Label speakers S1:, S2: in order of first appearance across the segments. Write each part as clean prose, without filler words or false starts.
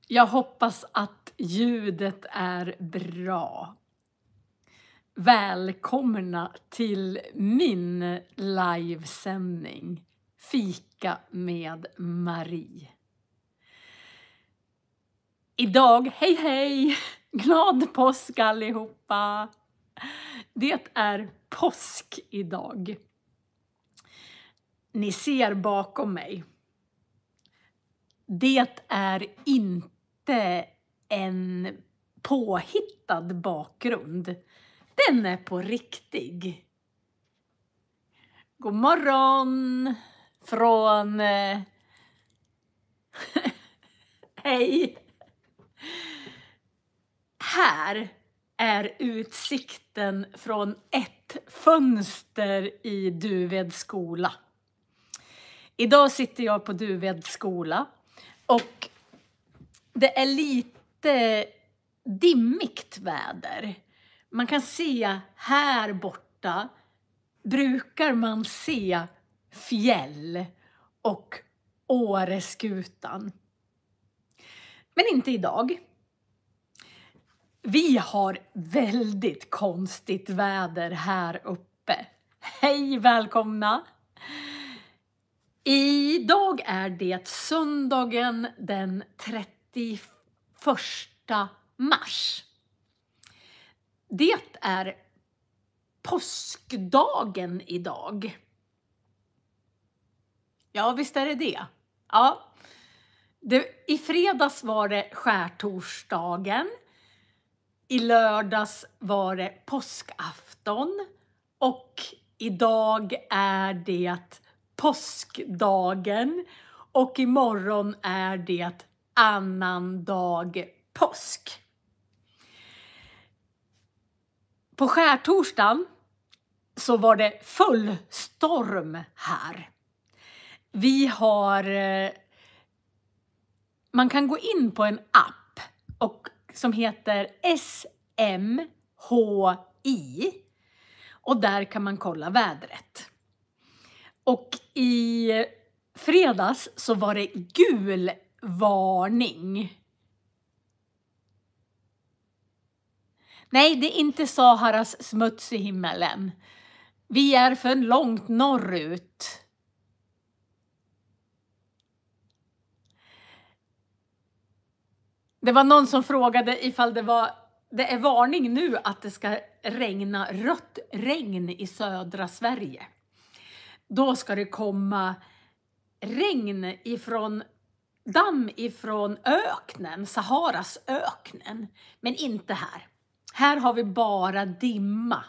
S1: Jag hoppas att ljudet är bra. Välkomna till min livesändning Fika med Marie. Idag, hej hej! Glad påsk allihopa! Det är påsk idag. Ni ser bakom mig. Det är inte en påhittad bakgrund. Den är på riktig. God morgon från... Hej! Här är utsikten från ett fönster i Duveds skola. Idag sitter jag på Duveds skola och det är lite dimmigt väder. Man kan se här borta, brukar man se fjäll och Åreskutan. Men inte idag. Vi har väldigt konstigt väder här uppe. Hej, välkomna! Idag är det söndagen den 31 mars. Det är påskdagen idag. Ja, visst är det det. Ja. I fredags var det skärtorsdagen. I lördags var det påskafton. Och idag är det påskdagen. Och imorgon är det annandag påsk. På skärtorsdagen så var det full storm här. Vi har... Man kan gå in på en app som heter SMHI. Och där kan man kolla vädret. Och i fredags så var det gul varning. Nej, det är inte Saharas smuts i himmelen. Vi är för långt norrut. Det var någon som frågade ifall det är varning nu att det ska regna rött regn i södra Sverige. Då ska det komma regn damm ifrån öknen, Saharas öknen. Men inte här. Här har vi bara dimma.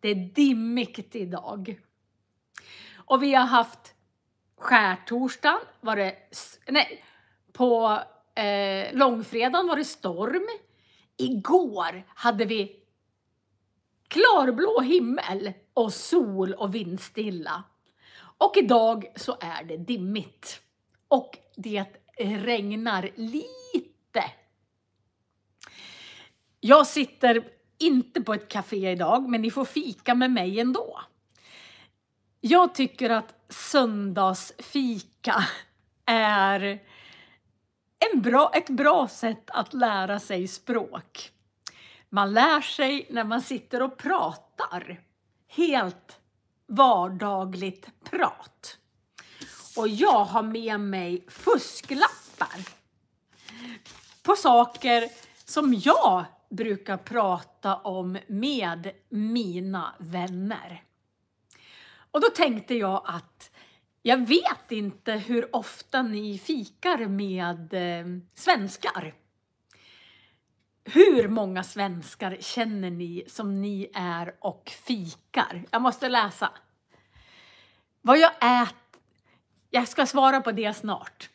S1: Det är dimmigt idag. Och vi har haft skärtorsdagen. På långfredagen var det storm. Igår hade vi klarblå himmel och sol och vindstilla. Och idag så är det dimmigt. Och det regnar lite. Jag sitter inte på ett café idag, men ni får fika med mig ändå. Jag tycker att söndagsfika är ett bra sätt att lära sig språk. Man lär sig när man sitter och pratar. Helt vardagligt prat. Och jag har med mig fusklappar på saker som jag brukar prata om med mina vänner. Och då tänkte jag att jag vet inte hur ofta ni fikar med svenskar. Hur många svenskar känner ni som ni är och fikar? Jag måste läsa. Vad jag äter. Jag ska svara på det snart.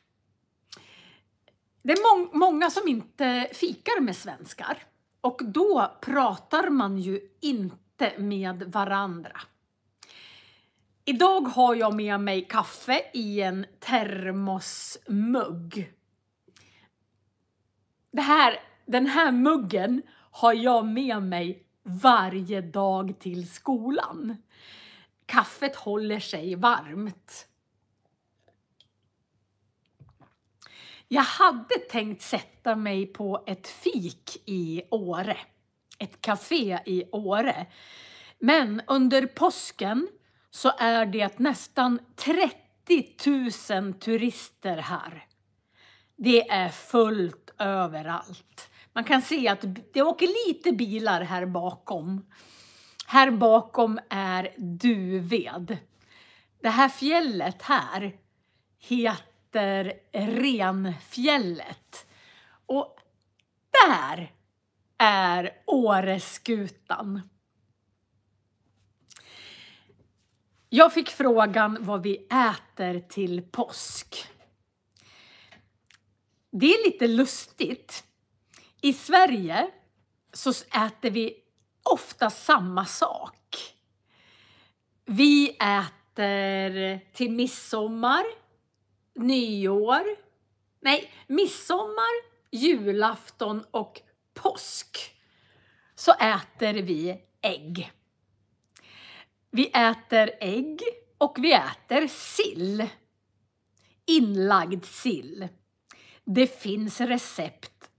S1: Det är många som inte fikar med svenskar. Och då pratar man ju inte med varandra. Idag har jag med mig kaffe i en termosmugg. Den här muggen har jag med mig varje dag till skolan. Kaffet håller sig varmt. Jag hade tänkt sätta mig på ett fik i Åre. Ett café i Åre. Men under påsken så är det nästan 30 000 turister här. Det är fullt överallt. Man kan se att det åker lite bilar här bakom. Här bakom är Duved. Det här fjället här heter Renfjället. Och där är Åreskutan. Jag fick frågan vad vi äter till påsk. Det är lite lustigt. I Sverige så äter vi ofta samma sak. Vi äter till midsommar, midsommar, julafton och påsk. Så äter vi ägg. Vi äter ägg och vi äter sill. Inlagd sill. Det finns recept.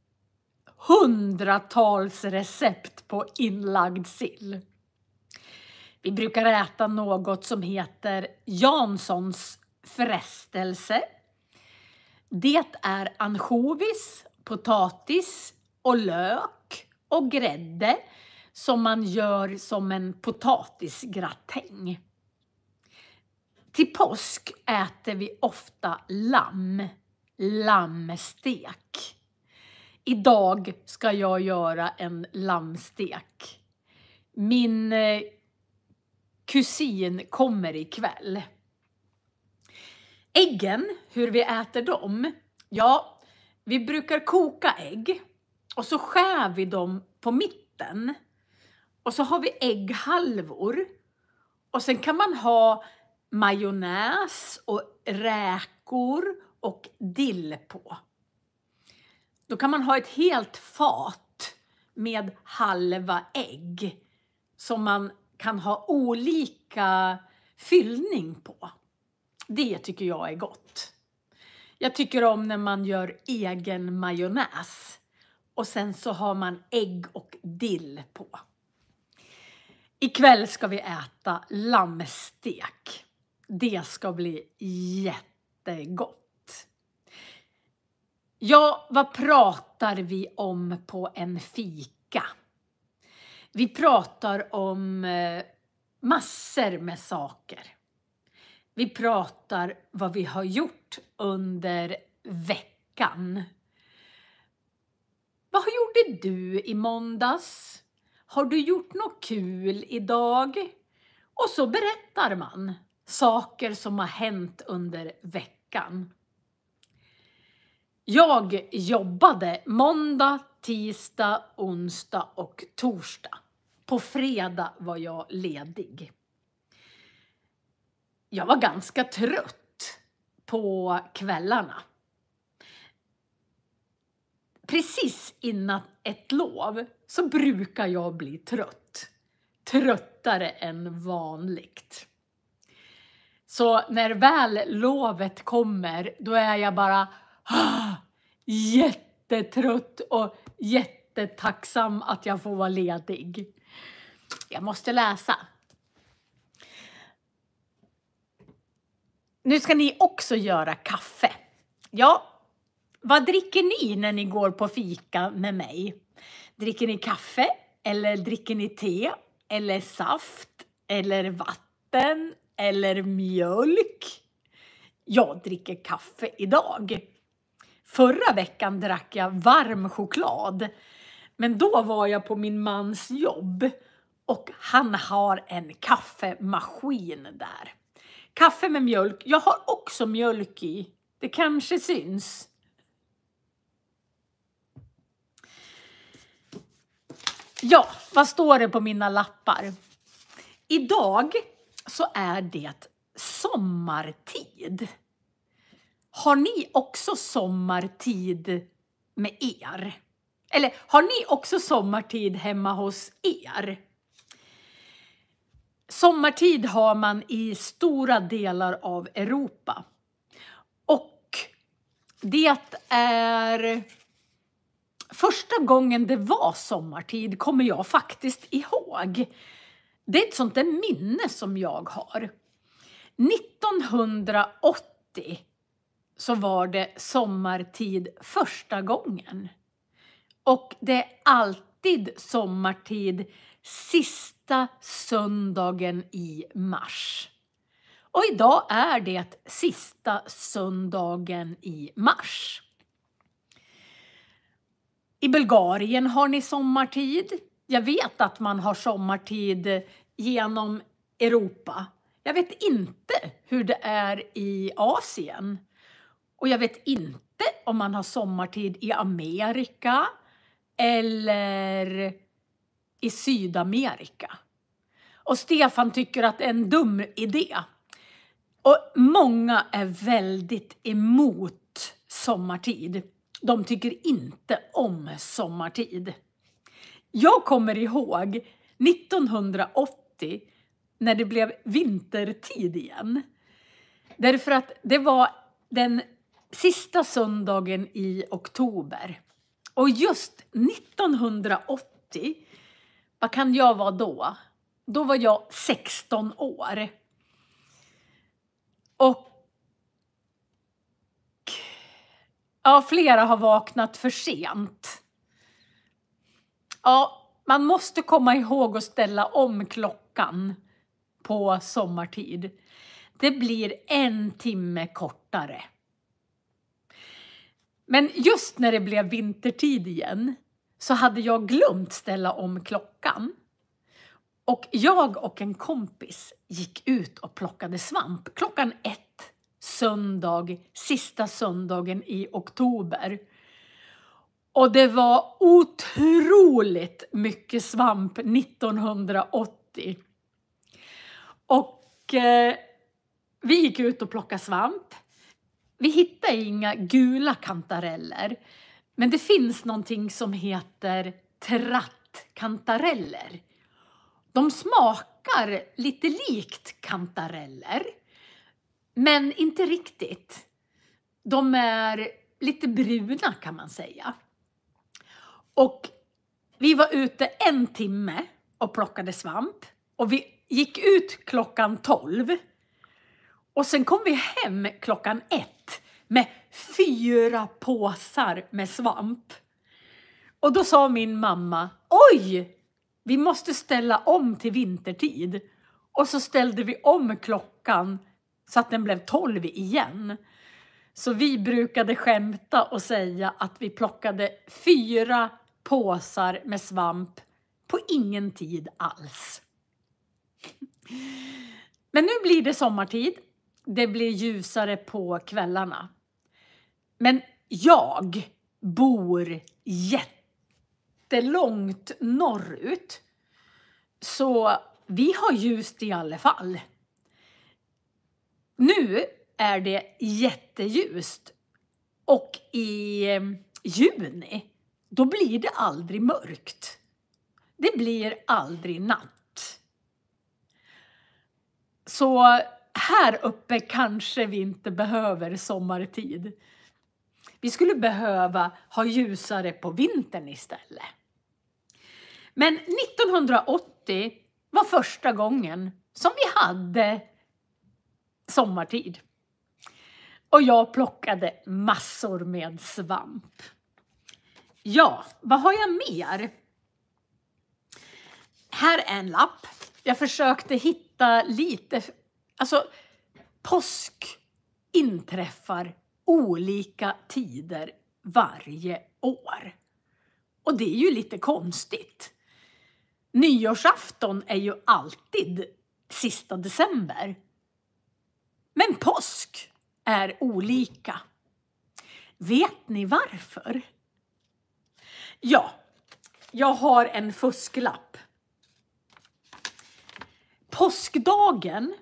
S1: Hundratals recept på inlagd sill. Vi brukar äta något som heter Janssons frestelse. Det är ansjovis, potatis och lök och grädde som man gör som en potatisgratäng. Till påsk äter vi ofta lammstek. Idag ska jag göra en lammstek. Min kusin kommer ikväll. Äggen, hur vi äter dem? Ja, vi brukar koka ägg och så skär vi dem på mitten. Och så har vi ägghalvor. Och sen kan man ha majonnäs och räkor och dill på. Då kan man ha ett helt fat med halva ägg som man kan ha olika fyllning på. Det tycker jag är gott. Jag tycker om när man gör egen majonnäs och sen så har man ägg och dill på. Ikväll ska vi äta lammstek. Det ska bli jättegott. Ja, vad pratar vi om på en fika? Vi pratar om massor med saker. Vi pratar vad vi har gjort under veckan. Vad gjorde du i måndags? Har du gjort något kul idag? Och så berättar man saker som har hänt under veckan. Jag jobbade måndag, tisdag, onsdag och torsdag. På fredag var jag ledig. Jag var ganska trött på kvällarna. Precis innan ett lov så brukar jag bli trött. Tröttare än vanligt. Så när väl lovet kommer, då är jag bara jättetrött och jättetacksam att jag får vara ledig. Jag måste läsa. Nu ska ni också göra kaffe. Ja, vad dricker ni när ni går på fika med mig? Dricker ni kaffe? Eller dricker ni te? Eller saft? Eller vatten? Eller mjölk? Jag dricker kaffe idag. Förra veckan drack jag varm choklad. Men då var jag på min mans jobb. Och han har en kaffemaskin där. Kaffe med mjölk. Jag har också mjölk i. Det kanske syns. Ja, vad står det på mina lappar? Idag så är det sommartid. Har ni också sommartid med er? Eller har ni också sommartid hemma hos er? Sommartid har man i stora delar av Europa. Och det är första gången det var sommartid kommer jag faktiskt ihåg. Det är ett sånt där minne som jag har. 1980 så var det sommartid första gången. Och det är alltid sommartid sista söndagen i mars. Och idag är det sista söndagen i mars. I Bulgarien har ni sommartid. Jag vet att man har sommartid genom Europa. Jag vet inte hur det är i Asien. Och jag vet inte om man har sommartid i Amerika eller i Sydamerika. Och Stefan tycker att det är en dum idé. Och många är väldigt emot sommartid. De tycker inte om sommartid. Jag kommer ihåg 1980 när det blev vintertid igen. Därför att det var den sista söndagen i oktober. Och just 1980, vad kan jag vara då? Då var jag 16 år. Och ja, flera har vaknat för sent. Ja, man måste komma ihåg att ställa om klockan på sommartid. Det blir 1 timme kortare. Men just när det blev vintertid igen så hade jag glömt ställa om klockan. Och jag och en kompis gick ut och plockade svamp klockan 1 söndag, sista söndagen i oktober. Och det var otroligt mycket svamp 1980. Och vi gick ut och plockade svamp. Vi hittade inga gula kantareller. Men det finns någonting som heter trattkantareller. De smakar lite likt kantareller. Men inte riktigt. De är lite bruna kan man säga. Och vi var ute 1 timme och plockade svamp. Och vi gick ut klockan 12. Och sen kom vi hem klockan 1 med 4 påsar med svamp. Och då sa min mamma, oj, vi måste ställa om till vintertid. Och så ställde vi om klockan så att den blev 12 igen. Så vi brukade skämta och säga att vi plockade 4 påsar med svamp på ingen tid alls. Men nu blir det sommartid. Det blir ljusare på kvällarna. Men jag bor jättelångt norrut. Så vi har ljust i alla fall. Nu är det jätteljust. Och i juni, då blir det aldrig mörkt. Det blir aldrig natt. Så här uppe kanske vi inte behöver sommartid. Vi skulle behöva ha ljusare på vintern istället. Men 1980 var första gången som vi hade sommartid. Och jag plockade massor med svamp. Ja, vad har jag mer? Här är en lapp. Jag försökte hitta lite. Alltså, påsk inträffar olika tider varje år. Och det är ju lite konstigt. Nyårsafton är ju alltid sista december. Men påsk är olika. Vet ni varför? Ja, jag har en fusklapp. Påskdagen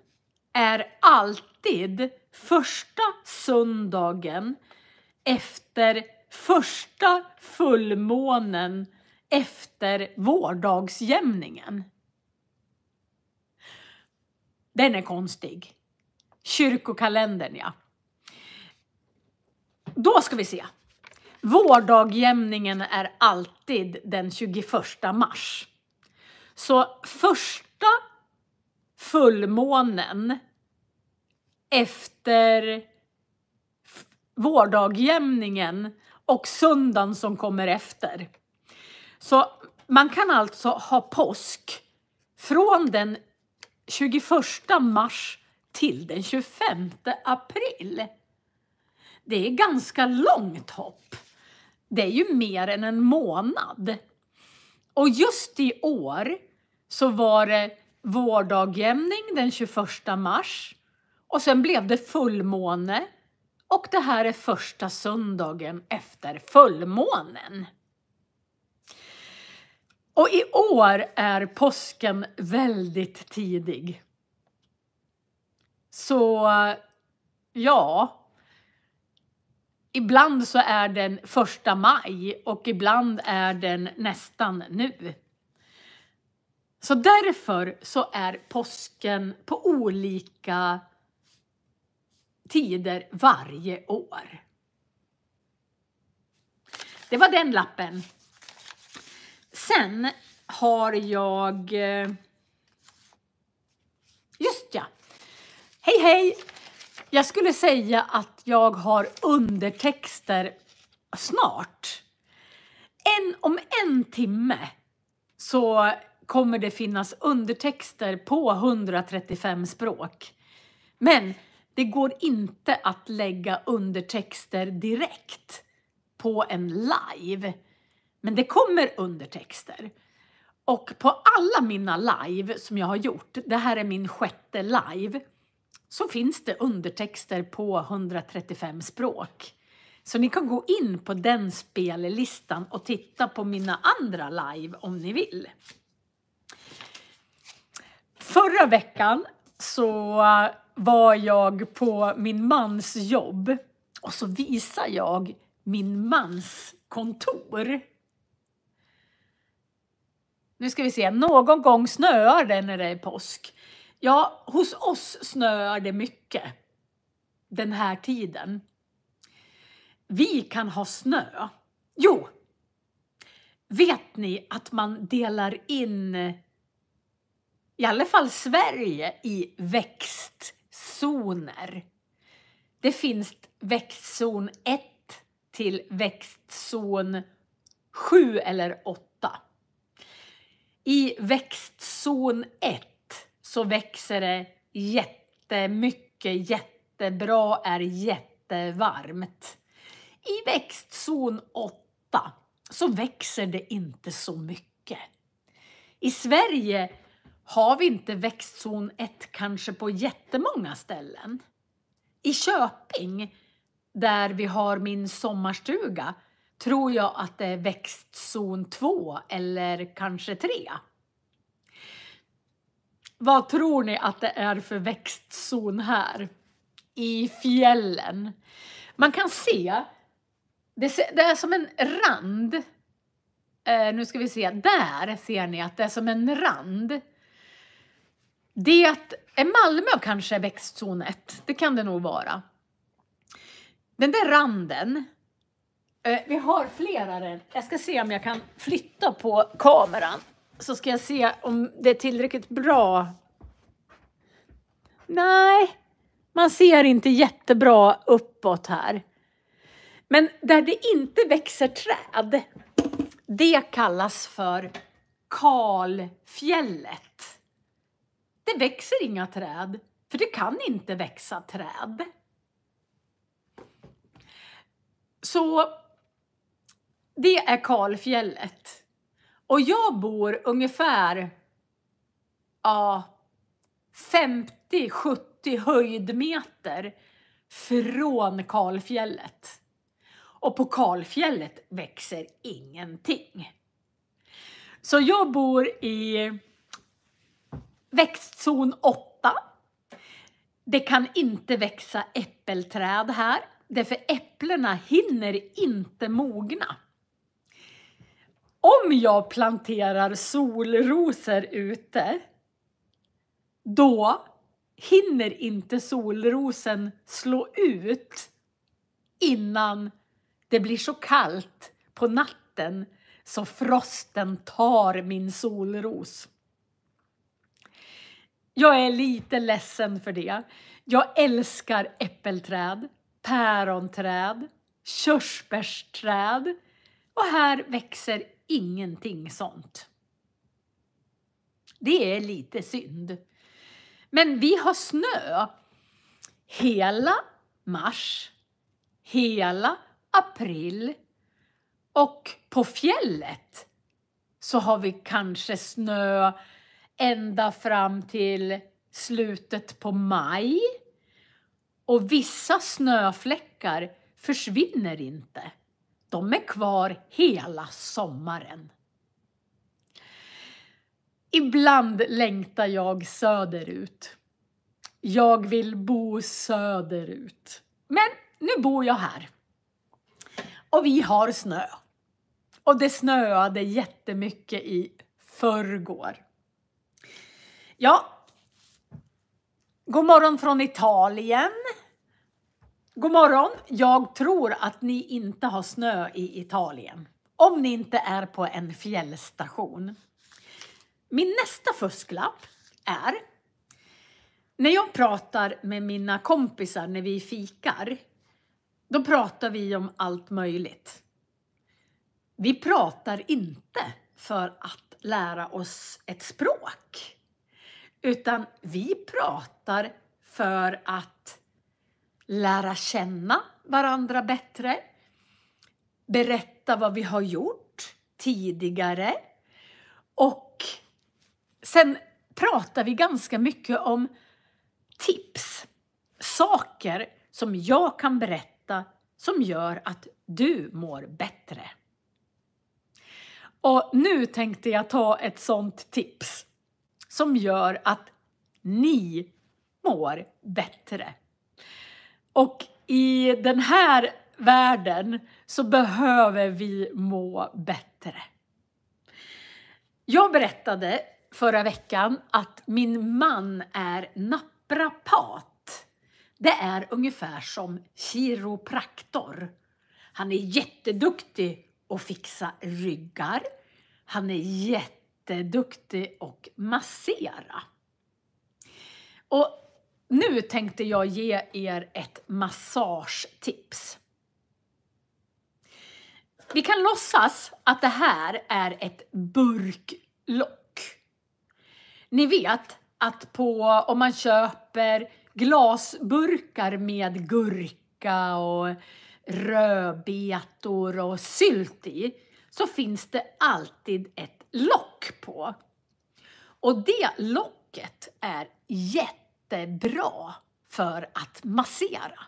S1: är alltid första söndagen efter första fullmånen efter vårdagsjämningen. Den är konstig. Kyrkokalendern, ja. Då ska vi se. Vårdagjämningen är alltid den 21 mars. Så första fullmånen efter vårdagjämningen och söndagen som kommer efter. Så man kan alltså ha påsk från den 21 mars till den 25 april. Det är ganska långt hopp. Det är ju mer än en månad. Och just i år så var det vårdagjämning den 21 mars. Och sen blev det fullmåne. Och det här är första söndagen efter fullmånen. Och i år är påsken väldigt tidig. Så ja, ibland så är den 1 maj och ibland är den nästan nu. Så därför så är påsken på olika tider varje år. Det var den lappen. Sen har jag... Just ja. Hej hej! Jag skulle säga att jag har undertexter snart. Om en timme så kommer det finnas undertexter på 135 språk. Men det går inte att lägga undertexter direkt på en live. Men det kommer undertexter. Och på alla mina live som jag har gjort, det här är min 6:e live, så finns det undertexter på 135 språk. Så ni kan gå in på den spellistan och titta på mina andra live om ni vill. Förra veckan så var jag på min mans jobb och så visar jag min mans kontor. Nu ska vi se, någon gång snöar det när det är påsk. Ja, hos oss snöar det mycket den här tiden. Vi kan ha snö. Jo, vet ni att man delar in i alla fall Sverige i växtzoner? Det finns växtzon 1 till växtzon 7 eller 8. I växtzon 1 så växer det jättemycket, jättebra, är jättevarmt. I växtzon 8 så växer det inte så mycket. I Sverige har vi inte växtzon 1 kanske på jättemånga ställen. I Köping, där vi har min sommarstuga, tror jag att det är växtzon 2 eller kanske 3. Vad tror ni att det är för växtzon här? I fjällen. Man kan se, det är som en rand. Nu ska vi se, där ser ni att det är som en rand. Det är Malmö kanske växtzon 1, det kan det nog vara. Den där randen, vi har flera. Jag ska se om jag kan flytta på kameran. Så ska jag se om det är tillräckligt bra. Nej, man ser inte jättebra uppåt här. Men där det inte växer träd, det kallas för kalfjället. Det växer inga träd, för det kan inte växa träd. Så det är kalfjället. Och jag bor ungefär 50-70 höjdmeter från kalfjället. Och på kalfjället växer ingenting. Så jag bor i växtzon 8. Det kan inte växa äppelträd här. Därför äpplena hinner inte mogna. Om jag planterar solrosor ute, då hinner inte solrosen slå ut innan det blir så kallt på natten så frosten tar min solros. Jag är lite ledsen för det. Jag älskar äppelträd, päronträd, körsbärsträd och här växer ingenting sånt. Det är lite synd. Men vi har snö hela mars, hela april och på fjället så har vi kanske snö ända fram till slutet på maj. Och vissa snöfläckar försvinner inte. De är kvar hela sommaren. Ibland längtar jag söderut. Jag vill bo söderut. Men nu bor jag här. Och vi har snö. Och det snöade jättemycket i förrgår. Ja. God morgon från Italien. God morgon. Jag tror att ni inte har snö i Italien. Om ni inte är på en fjällstation. Min nästa fusklapp är när jag pratar med mina kompisar när vi fikar. Då pratar vi om allt möjligt. Vi pratar inte för att lära oss ett språk. Utan vi pratar för att lära känna varandra bättre. Berätta vad vi har gjort tidigare. Och sen pratar vi ganska mycket om tips. Saker som jag kan berätta som gör att du mår bättre. Och nu tänkte jag ta ett sånt tips som gör att ni mår bättre. Och i den här världen så behöver vi må bättre. Jag berättade förra veckan att min man är naprapat. Det är ungefär som kiropraktor. Han är jätteduktig att fixa ryggar. Han är jätteduktig att massera. Och nu tänkte jag ge er ett massagetips. Vi kan låtsas att det här är ett burklock. Ni vet att om man köper glasburkar med gurka och rödbetor och sylt i så finns det alltid ett lock på. Och det locket är jättebra för att massera.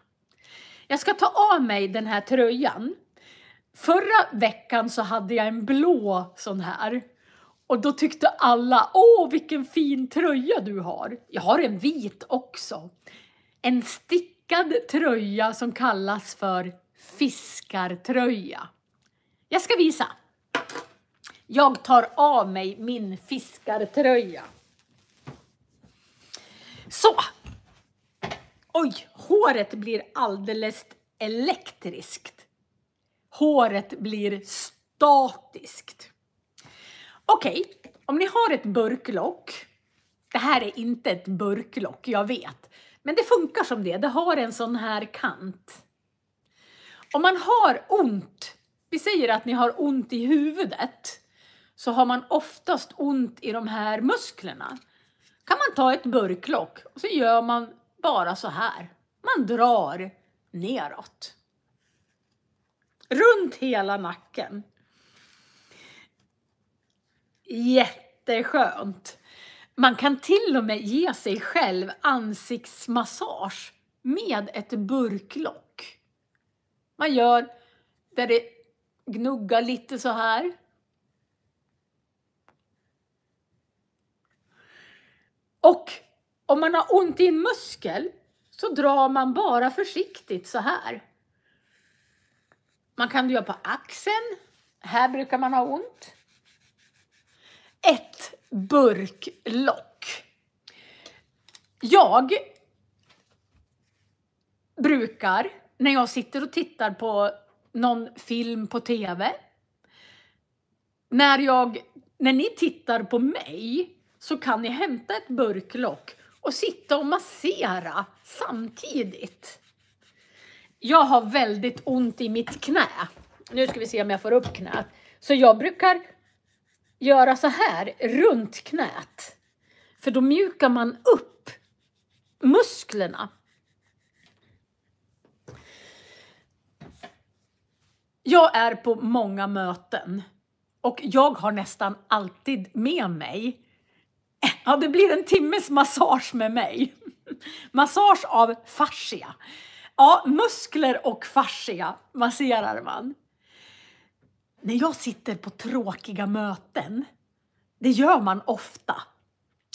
S1: Jag ska ta av mig den här tröjan. Förra veckan så hade jag en blå sån här. Och då tyckte alla, åh vilken fin tröja du har. Jag har en vit också. En stickad tröja som kallas för fiskartröja. Jag ska visa. Jag tar av mig min fiskartröja. Så. Oj, håret blir alldeles elektriskt. Håret blir statiskt. Okej, om ni har ett burklock. Det här är inte ett burklock, jag vet. Men det funkar som det. Det har en sån här kant. Om man har ont, vi säger att ni har ont i huvudet. Så har man oftast ont i de här musklerna. Kan man ta ett burklock och så gör man bara så här. Man drar neråt. Runt hela nacken. Jätteskönt. Man kan till och med ge sig själv ansiktsmassage med ett burklock. Man gör där det gnuggar lite så här. Och om man har ont i en muskel så drar man bara försiktigt så här. Man kan göra på axeln. Här brukar man ha ont. Ett burklock. Jag brukar när jag sitter och tittar på någon film på tv. När ni tittar på mig så kan ni hämta ett burklock och sitta och massera samtidigt. Jag har väldigt ont i mitt knä. Nu ska vi se om jag får upp knät. Så jag brukar göra så här runt knät. För då mjukar man upp musklerna. Jag är på många möten och jag har nästan alltid med mig. Ja, det blir en timmes massage med mig. Massage av fascia. Ja, muskler och fascia masserar man. När jag sitter på tråkiga möten, det gör man ofta.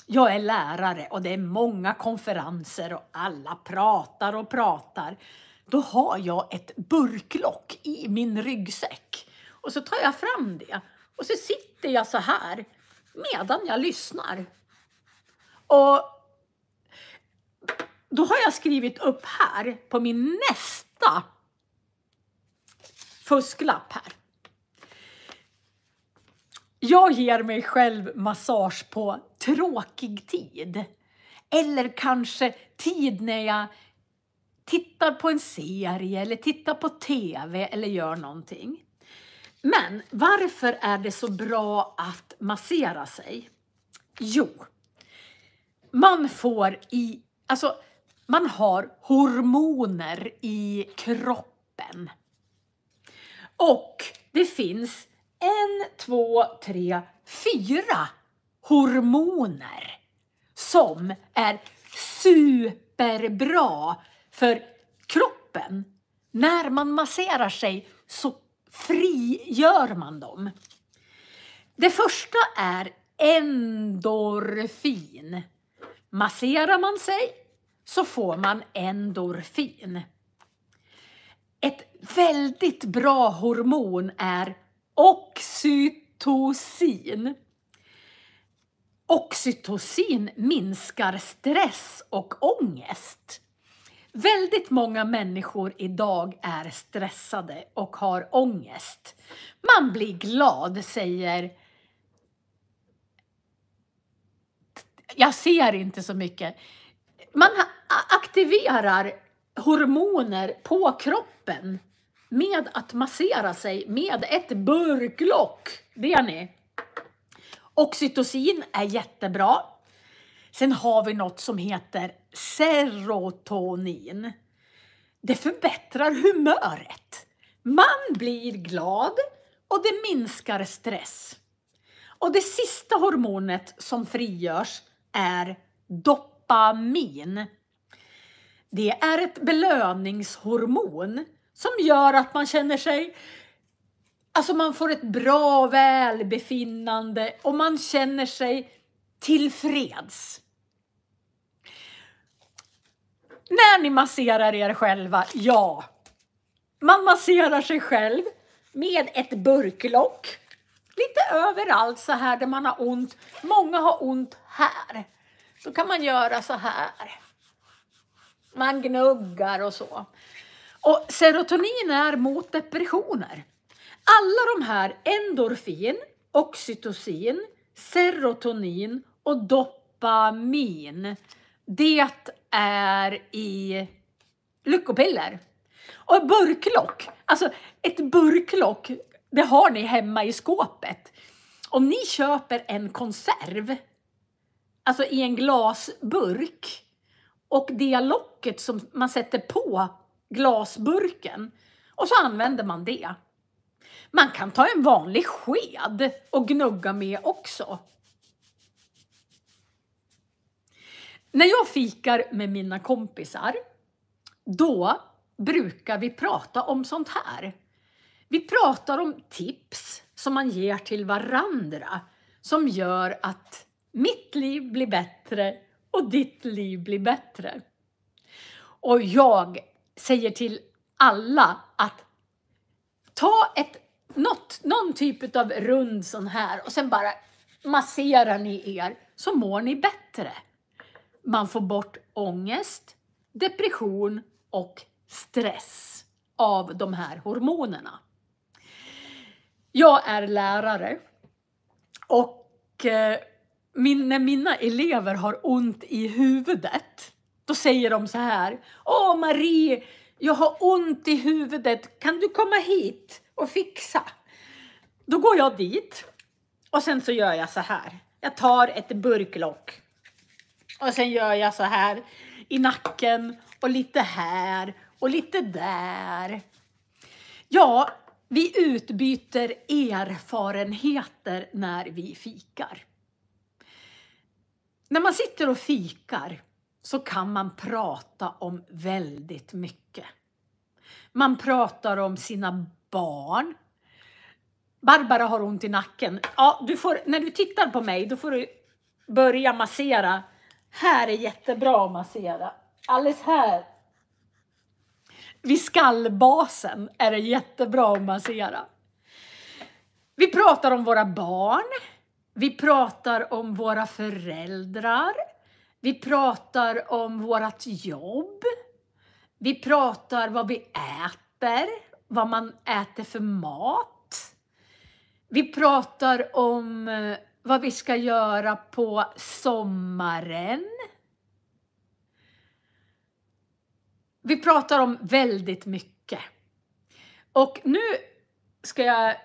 S1: Jag är lärare och det är många konferenser och alla pratar och pratar. Då har jag ett burklock i min ryggsäck. Och så tar jag fram det. Och så sitter jag så här medan jag lyssnar. Och då har jag skrivit upp här på min nästa fusklapp här. Jag ger mig själv massage på tråkig tid. Eller kanske tid när jag tittar på en serie eller tittar på tv eller gör någonting. Men varför är det så bra att massera sig? Jo, man har hormoner i kroppen. Och det finns 1, 2, 3, 4 hormoner som är superbra för kroppen. När man masserar sig så frigör man dem. Det första är endorfin. Masserar man sig så får man endorfin. Ett väldigt bra hormon är oxytocin. Oxytocin minskar stress och ångest. Väldigt många människor idag är stressade och har ångest. Man blir glad, säger... Jag ser inte så mycket. Man aktiverar hormoner på kroppen med att massera sig med ett burklock. Det är ni. Oxytocin är jättebra. Sen har vi något som heter serotonin. Det förbättrar humöret. Man blir glad och det minskar stress. Och det sista hormonet som frigörs är dopamin. Det är ett belöningshormon som gör att man känner sig... Alltså man får ett bra välbefinnande och man känner sig tillfreds. När ni masserar er själva, ja. Man masserar sig själv med ett burklock. Lite överallt så här där man har ont. Många har ont här. Då kan man göra så här. Man gnuggar och så. Och serotonin är mot depressioner. Alla de här endorfin, oxytocin, serotonin och dopamin. Det är i lyckopiller. Och ett burklock, det har ni hemma i skåpet. Om ni köper en konserv, alltså i en glasburk, och det locket som man sätter på glasburken, och så använder man det. Man kan ta en vanlig sked och gnugga med också. När jag fikar med mina kompisar, då brukar vi prata om sånt här. Vi pratar om tips som man ger till varandra som gör att mitt liv blir bättre och ditt liv blir bättre. Och jag säger till alla att ta någon typ av rund sån här och sen bara masserar ni er så mår ni bättre. Man får bort ångest, depression och stress av de här hormonerna. Jag är lärare och när mina elever har ont i huvudet, då säger de så här: Åh Marie, jag har ont i huvudet, kan du komma hit och fixa? Då går jag dit och sen så gör jag så här. Jag tar ett burklock och sen gör jag så här i nacken och lite här och lite där. Ja, vi utbyter erfarenheter när vi fikar. När man sitter och fikar så kan man prata om väldigt mycket. Man pratar om sina barn. Barbara har ont i nacken. Ja, när du tittar på mig, då får du börja massera. Här är jättebra att massera. Alldeles här. Vid skallbasen är det jättebra att massera. Vi pratar om våra barn. Vi pratar om våra föräldrar. Vi pratar om vårat jobb. Vi pratar vad vi äter. Vad man äter för mat. Vi pratar om vad vi ska göra på sommaren. Vi pratar om väldigt mycket. Och nu ska jag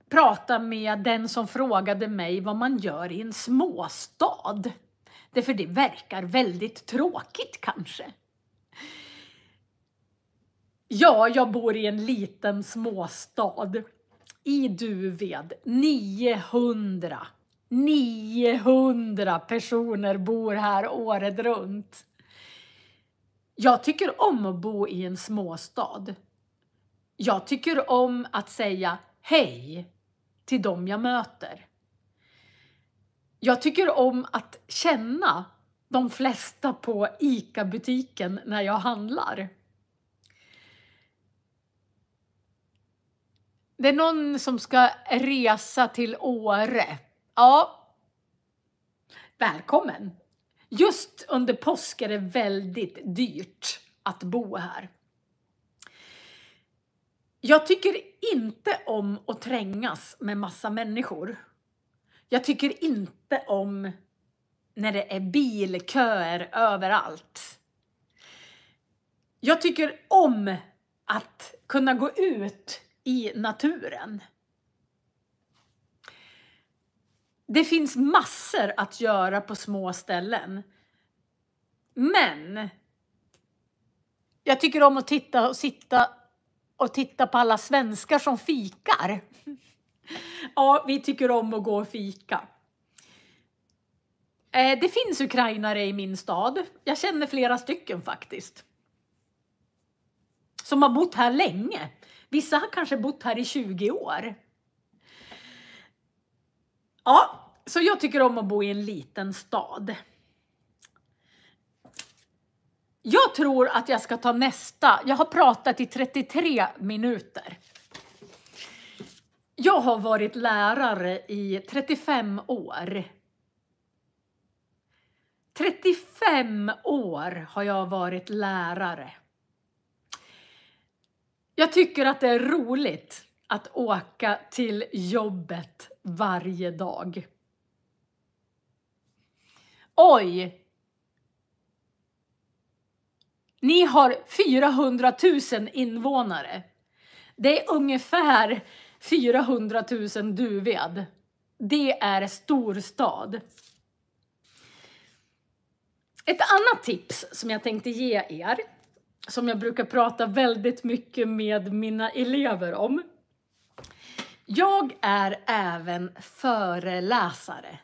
S1: prata med den som frågade mig vad man gör i en småstad. För det verkar väldigt tråkigt kanske. Ja, jag bor i en liten småstad. I Duved. 900 personer bor här året runt. Jag tycker om att bo i en småstad. Jag tycker om att säga hej till dem jag möter. Jag tycker om att känna de flesta på ICA-butiken när jag handlar. Det är någon som ska resa till Åre. Ja, välkommen. Just under påsk är det väldigt dyrt att bo här. Jag tycker inte om att trängas med massa människor. Jag tycker inte om när det är bilköer överallt. Jag tycker om att kunna gå ut i naturen. Det finns massor att göra på små ställen. Men jag tycker om att titta på alla svenskar som fikar. Ja, vi tycker om att gå och fika. Det finns ukrainare i min stad. Jag känner flera stycken faktiskt. Som har bott här länge. Vissa har kanske bott här i 20 år. Ja, så jag tycker om att bo i en liten stad. Jag tror att jag ska ta nästa. Jag har pratat i 33 minuter. Jag har varit lärare i 35 år. 35 år har jag varit lärare. Jag tycker att det är roligt att åka till jobbet varje dag. Oj! Ni har 400 000 invånare. Det är ungefär 400 000 Duved. Det är storstad. Ett annat tips som jag tänkte ge er, som jag brukar prata väldigt mycket med mina elever om. Jag är även föreläsare.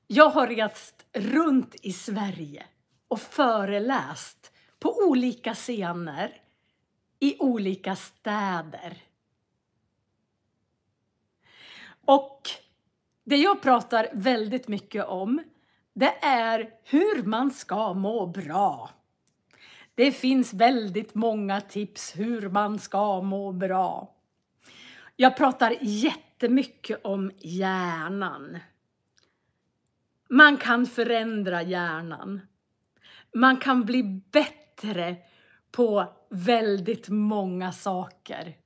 S1: Jag har rest runt i Sverige och föreläst på olika scener i olika städer. Och det jag pratar väldigt mycket om, det är hur man ska må bra. Det finns väldigt många tips hur man ska må bra. Jag pratar jättemycket om hjärnan. Man kan förändra hjärnan. Man kan bli bättre på väldigt många saker.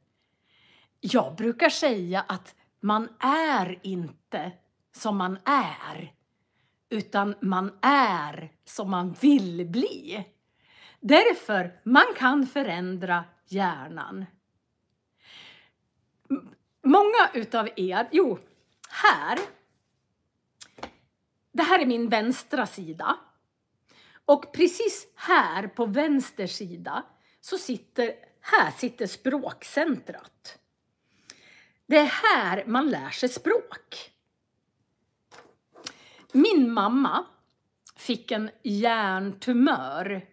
S1: Jag brukar säga att man är inte som man är, utan man är som man vill bli. Därför man kan förändra hjärnan. Många utav er, här. Det här är min vänstra sida. Och precis här på vänster sida så sitter språkcentrat. Det är här man lär sig språk. Min mamma fick en hjärntumör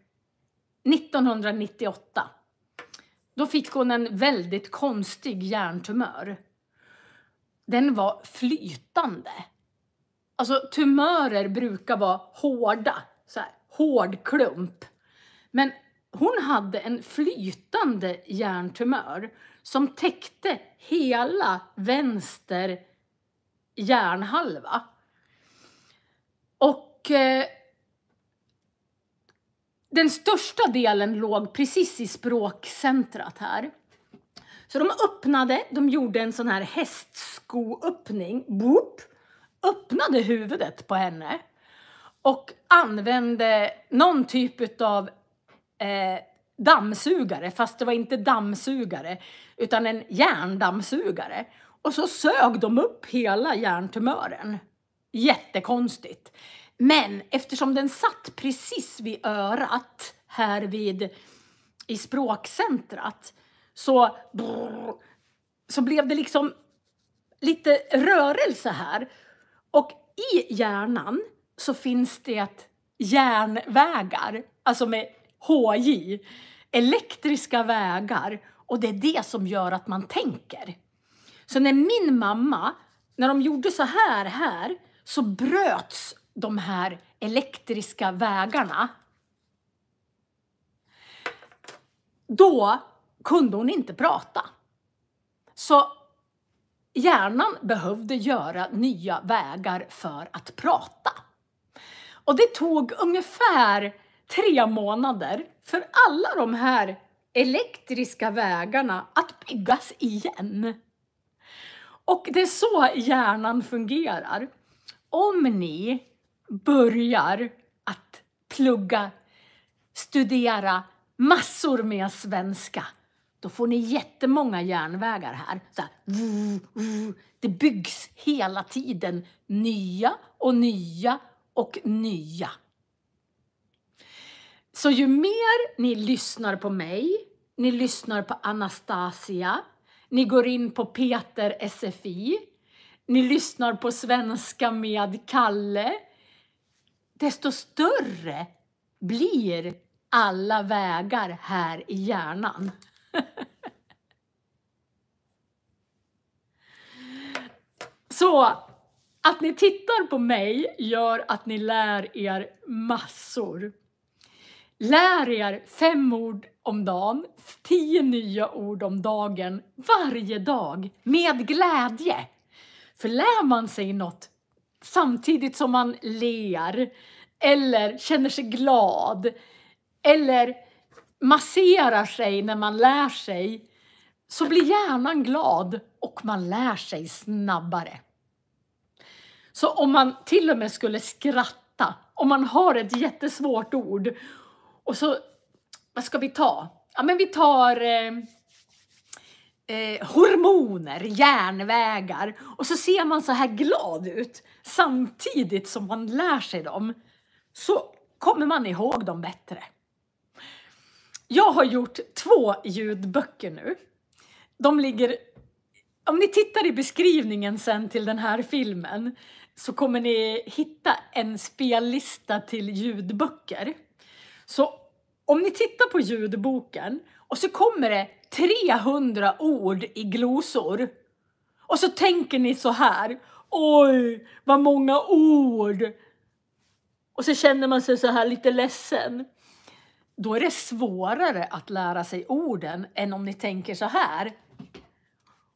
S1: 1998. Då fick hon en väldigt konstig hjärntumör. Den var flytande. Alltså tumörer brukar vara hårda, så här, hård klump. Men hon hade en flytande hjärntumör som täckte hela vänster hjärnhalva. Och den största delen låg precis i språkcentrat här. Så de gjorde en sån här hästskoöppning. Boop, öppnade huvudet på henne. Och använde någon typ av dammsugare. Fast det var inte dammsugare utan en hjärndammsugare. Och så sög de upp hela hjärntumören. Jättekonstigt. Men eftersom den satt precis vid örat här i språkcentrat så blev det liksom lite rörelse här. Och i hjärnan så finns det hjärnvägar, alltså med HJ, elektriska vägar. Och det är det som gör att man tänker. Så när min mamma, när de gjorde så här så bröts de här elektriska vägarna. Då kunde hon inte prata. Så hjärnan behövde göra nya vägar för att prata. Och det tog ungefär 3 månader för alla de här elektriska vägarna att byggas igen. Och det är så hjärnan fungerar. Om ni börjar att studera massor med svenska, då får ni jättemånga järnvägar här. Så här, det byggs hela tiden nya och nya och nya. Så ju mer ni lyssnar på mig, ni lyssnar på Anastasia, ni går in på Peter SFI, ni lyssnar på Svenska med Kalle, desto större blir alla vägar här i hjärnan. Så att ni tittar på mig gör att ni lär er massor. Lär er 5 ord om dagen, 10 nya ord om dagen, varje dag, med glädje. För lär man sig något samtidigt som man ler, eller känner sig glad, eller masserar sig när man lär sig, så blir hjärnan glad och man lär sig snabbare. Så om man till och med skulle skratta, om man har ett jättesvårt ord, och så, vad ska vi ta? Ja, men vi tar hormoner, hjärnvägar, och så ser man så här glad ut samtidigt som man lär sig dem, så kommer man ihåg dem bättre. Jag har gjort 2 ljudböcker nu. De ligger, om ni tittar i beskrivningen sen till den här filmen, så kommer ni hitta en spellista till ljudböcker. Så om ni tittar på ljudboken och så kommer det 300 ord i glosor. Och så tänker ni så här: oj, vad många ord. Och så känner man sig så här lite ledsen. Då är det svårare att lära sig orden än om ni tänker så här: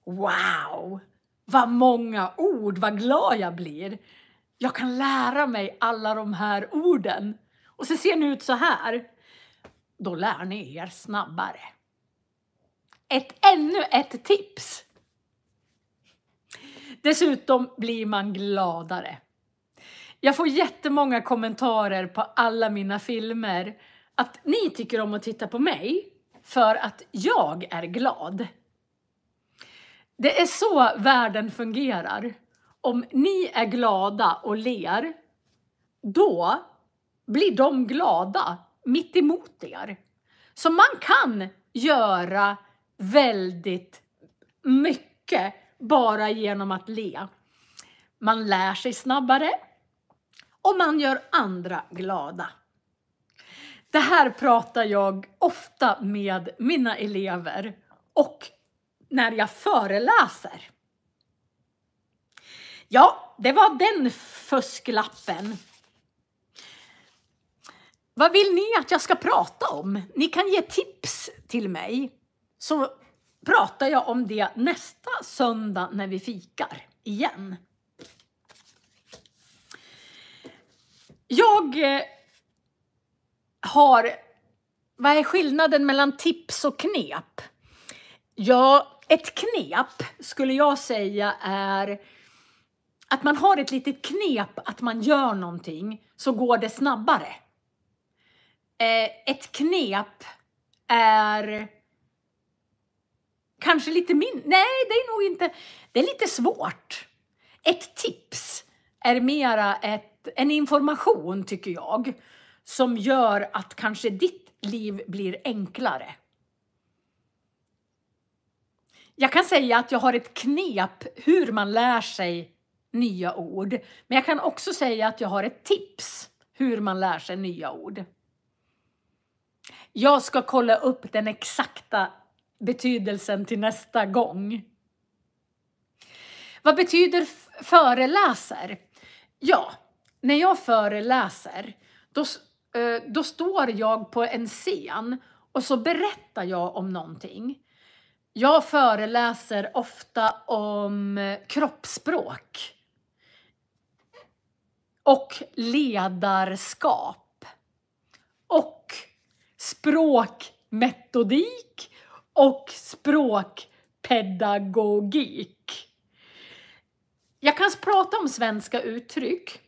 S1: wow, vad många ord, vad glad jag blir. Jag kan lära mig alla de här orden. Och så ser ni ut så här. då lär ni er snabbare. Ännu ett tips. Dessutom blir man gladare. Jag får jättemånga kommentarer på alla mina filmer att ni tycker om att titta på mig för att jag är glad. Det är så världen fungerar. Om ni är glada och ler, då blir de glada mitt emot er. Så man kan göra väldigt mycket bara genom att le. Man lär sig snabbare och man gör andra glada. Det här pratar jag ofta med mina elever och när jag föreläser. Ja, det var den fusklappen. Vad vill ni att jag ska prata om? Ni kan ge tips till mig, så pratar jag om det nästa söndag när vi fikar igen. Vad är skillnaden mellan tips och knep? Ja, ett knep skulle jag säga är att man har ett litet knep att man gör någonting så går det snabbare. Ett knep är kanske lite nej, det är nog inte. Det är lite svårt. Ett tips är mera en information, tycker jag, som gör att kanske ditt liv blir enklare. Jag kan säga att jag har ett knep hur man lär sig nya ord. Men jag kan också säga att jag har ett tips hur man lär sig nya ord. Jag ska kolla upp den exakta betydelsen till nästa gång. Vad betyder föreläser? Ja, när jag föreläser då står jag på en scen och så berättar jag om någonting. Jag föreläser ofta om kroppsspråk och ledarskap och språkmetodik och språkpedagogik. Jag kan prata om svenska uttryck.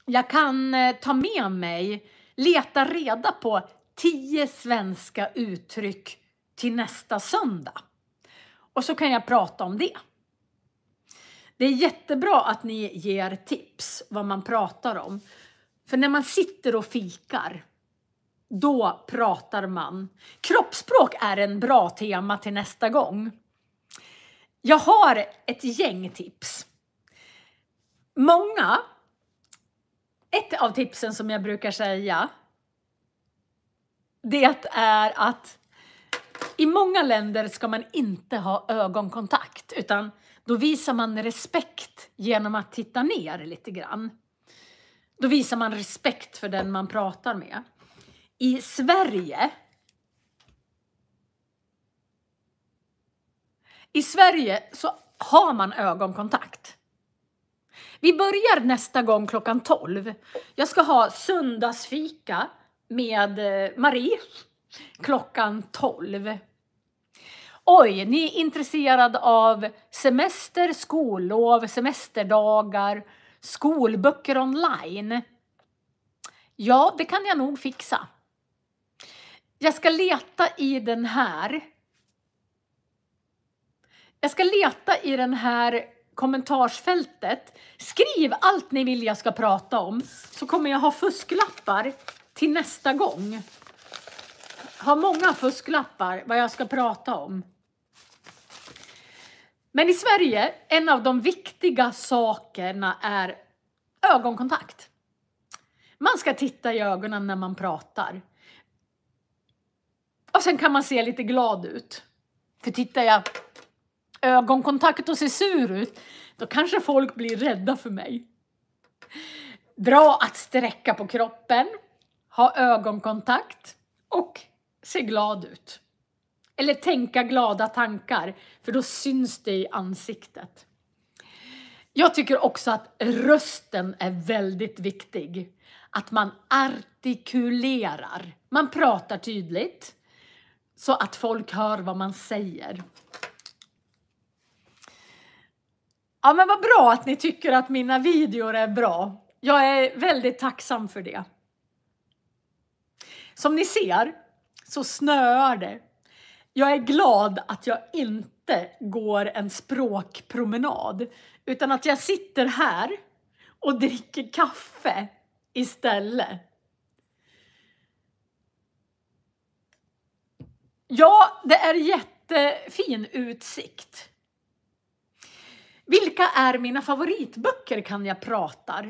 S1: Jag kan ta med mig, leta reda på 10 svenska uttryck till nästa söndag. Och så kan jag prata om det. Det är jättebra att ni ger tips vad man pratar om. För när man sitter och fikar, då pratar man. Kroppsspråk är en bra tema till nästa gång. Jag har ett gäng tips. Ett av tipsen som jag brukar säga, det är att i många länder ska man inte ha ögonkontakt, utan då visar man respekt genom att titta ner lite grann. Då visar man respekt för den man pratar med. I Sverige så har man ögonkontakt. Vi börjar nästa gång klockan 12. Jag ska ha söndagsfika med Marie klockan 12. Oj, ni är intresserade av semester, skollov, semesterdagar, skolböcker online. Ja, det kan jag nog fixa. Jag ska leta i den här kommentarsfältet. Skriv allt ni vill jag ska prata om, så kommer jag ha fusklappar till nästa gång. Ha många fusklappar vad jag ska prata om. Men i Sverige, en av de viktiga sakerna är ögonkontakt. Man ska titta i ögonen när man pratar. Och sen kan man se lite glad ut. För tittar jag ögonkontakt och ser sur ut, då kanske folk blir rädda för mig. Bra att sträcka på kroppen, ha ögonkontakt och se glad ut. Eller tänka glada tankar, för då syns det i ansiktet. Jag tycker också att rösten är väldigt viktig. Att man artikulerar. Man pratar tydligt så att folk hör vad man säger. Ja, men vad bra att ni tycker att mina videor är bra. Jag är väldigt tacksam för det. Som ni ser så snöar det. Jag är glad att jag inte går en språkpromenad, utan att jag sitter här och dricker kaffe istället. Ja, det är jättefin utsikt. Vilka är mina favoritböcker kan jag prata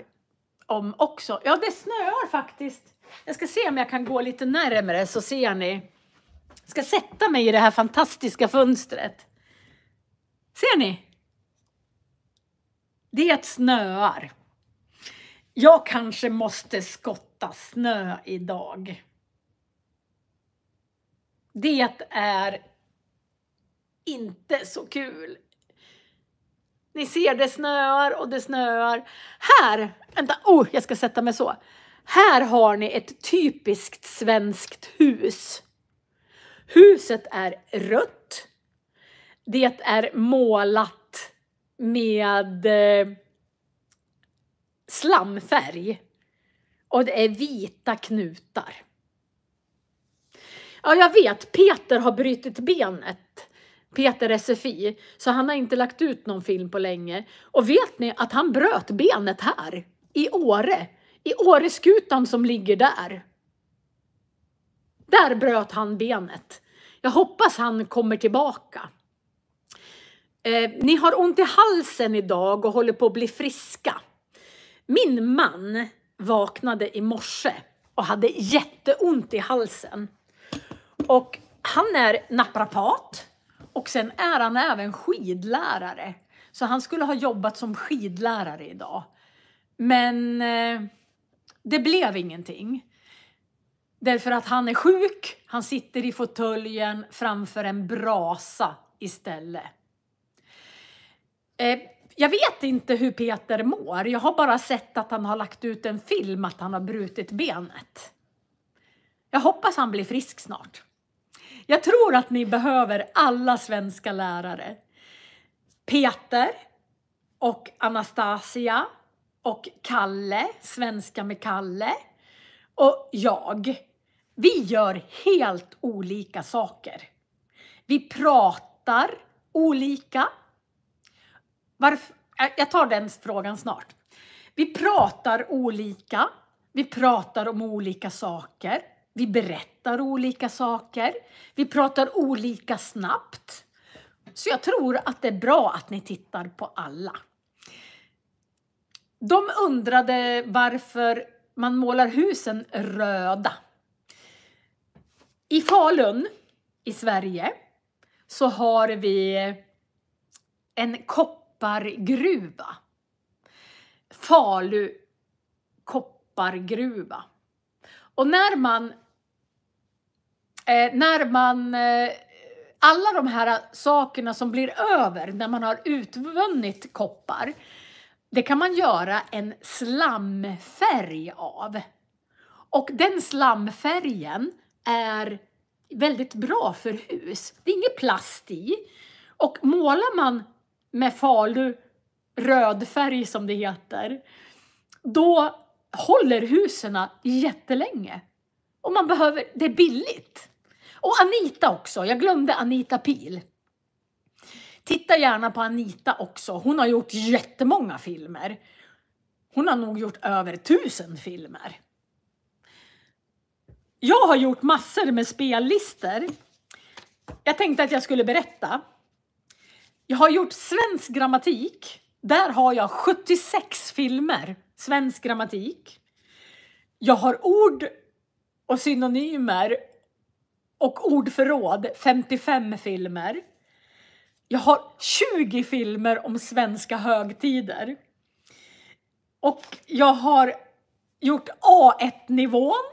S1: om också? Ja, det snöar faktiskt. Jag ska se om jag kan gå lite närmare så ser ni. Jag ska sätta mig i det här fantastiska fönstret. Ser ni? Det snöar. Jag kanske måste skotta snö idag. Det är inte så kul. Ni ser, det snöar och det snöar. Här, vänta, jag ska sätta mig så. Här har ni ett typiskt svenskt hus. Huset är rött. Det är målat med slamfärg. Och det är vita knutar. Ja, jag vet, Peter har brutit benet. Peter SFI. Så han har inte lagt ut någon film på länge. Och vet ni att han bröt benet här i Åre? I Åreskutan som ligger där. Där bröt han benet. Jag hoppas han kommer tillbaka. Ni har ont i halsen idag och håller på att bli friska. Min man vaknade i morse och hade jätteont i halsen. Och han är naprapat och sen är han även skidlärare. Så han skulle ha jobbat som skidlärare idag. Men det blev ingenting. Därför att han är sjuk. Han sitter i fåtöljen framför en brasa istället. Jag vet inte hur Peter mår. Jag har bara sett att han har lagt ut en film att han har brutit benet. Jag hoppas han blir frisk snart. Jag tror att ni behöver alla svenska lärare. Peter och Anastasia och Kalle, svenska med Kalle. Och jag. Vi gör helt olika saker. Vi pratar olika. Varför? Jag tar den frågan snart. Vi pratar olika. Vi pratar om olika saker. Vi berättar olika saker. Vi pratar olika snabbt. Så jag tror att det är bra att ni tittar på alla. De undrade varför man målar husen röda. I Falun i Sverige så har vi en koppargruva. Falu koppargruva. Och när man alla de här sakerna som blir över när man har utvunnit koppar, det kan man göra en slamfärg av. Och den slamfärgen är väldigt bra för hus. Det är inget plast i. Och målar man med Falu röd färg som det heter, då håller husen jättelänge. Och man behöver, det är billigt. Och Anita också, jag glömde Anita Pil. Titta gärna på Anita också, hon har gjort jättemånga filmer. Hon har nog gjort över 1000 filmer. Jag har gjort massor med spellistor. Jag tänkte att jag skulle berätta. Jag har gjort svensk grammatik. Där har jag 76 filmer. Svensk grammatik. Jag har ord och synonymer och ordförråd. 55 filmer. Jag har 20 filmer om svenska högtider. Och jag har gjort A1-nivån.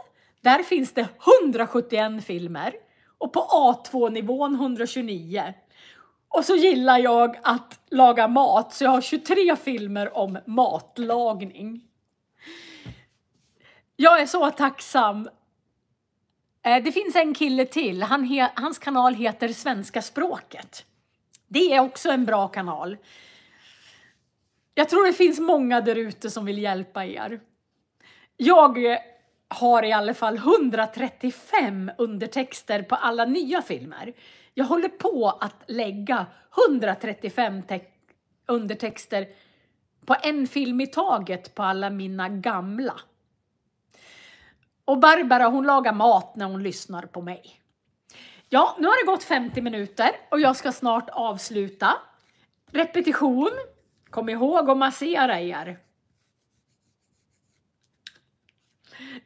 S1: Där finns det 171 filmer. Och på A2-nivån 129. Och så gillar jag att laga mat, så jag har 23 filmer om matlagning. Jag är så tacksam. Det finns en kille till, hans kanal heter Svenska språket. Det är också en bra kanal. Jag tror det finns många där ute som vill hjälpa er. Jag har i alla fall 135 undertexter på alla nya filmer. Jag håller på att lägga 135 undertexter på en film i taget på alla mina gamla. Och Barbara, hon lagar mat när hon lyssnar på mig. Ja, nu har det gått 50 minuter och jag ska snart avsluta. Repetition. Kom ihåg att massera er.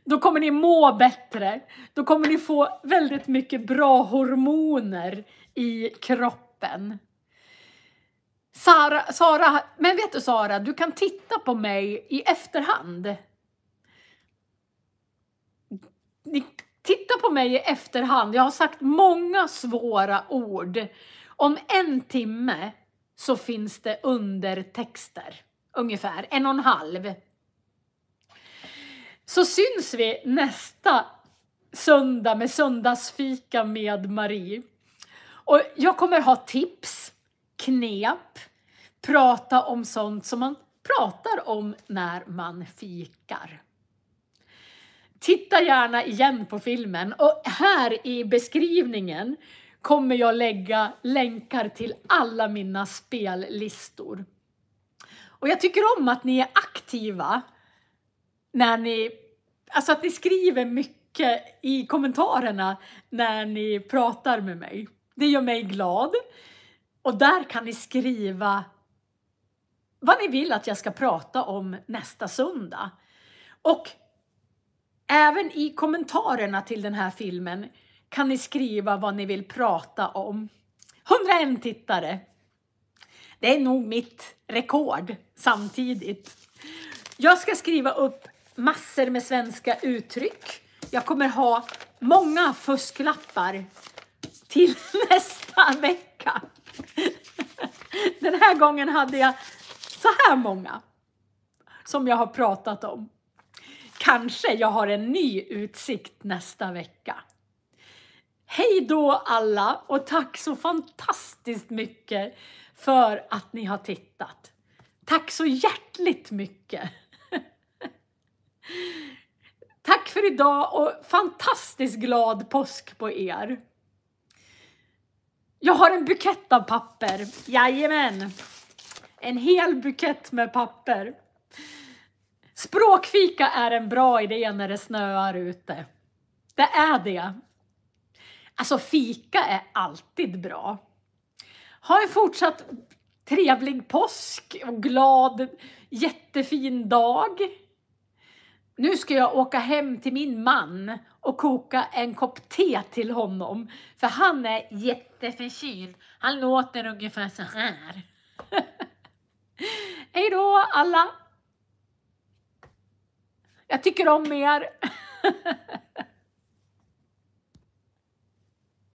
S1: Då kommer ni må bättre. Då kommer ni få väldigt mycket bra hormoner i kroppen. Sara, men vet du Sara, du kan titta på mig i efterhand. Titta på mig i efterhand. Jag har sagt många svåra ord. Om 1 timme så finns det undertexter. Ungefär 1,5. Så syns vi nästa söndag med söndagsfika med Marie. Och jag kommer ha tips, knep, prata om sånt som man pratar om när man fikar. Titta gärna igen på filmen och här i beskrivningen kommer jag lägga länkar till alla mina spellistor. Och jag tycker om att ni är aktiva när ni, alltså att ni skriver mycket i kommentarerna när ni pratar med mig. Det gör mig glad. Och där kan ni skriva vad ni vill att jag ska prata om nästa söndag. Och även i kommentarerna till den här filmen kan ni skriva vad ni vill prata om. 101 tittare. Det är nog mitt rekord samtidigt. Jag ska skriva upp massor med svenska uttryck. Jag kommer ha många fusklappar till nästa vecka. Den här gången hade jag så här många som jag har pratat om. Kanske jag har en ny utsikt nästa vecka. Hej då alla och tack så fantastiskt mycket för att ni har tittat. Tack så hjärtligt mycket. Tack för idag och fantastiskt glad påsk på er. Jag har en bukett av papper. Jajamän. En hel bukett med papper. Språkfika är en bra idé när det snöar ute. Det är det. Alltså fika är alltid bra. Ha en fortsatt trevlig påsk och glad, jättefin dag. Nu ska jag åka hem till min man och koka en kopp te till honom. För han är jätteförkyld. Han låter ungefär så här. Hej då alla! Jag tycker om er.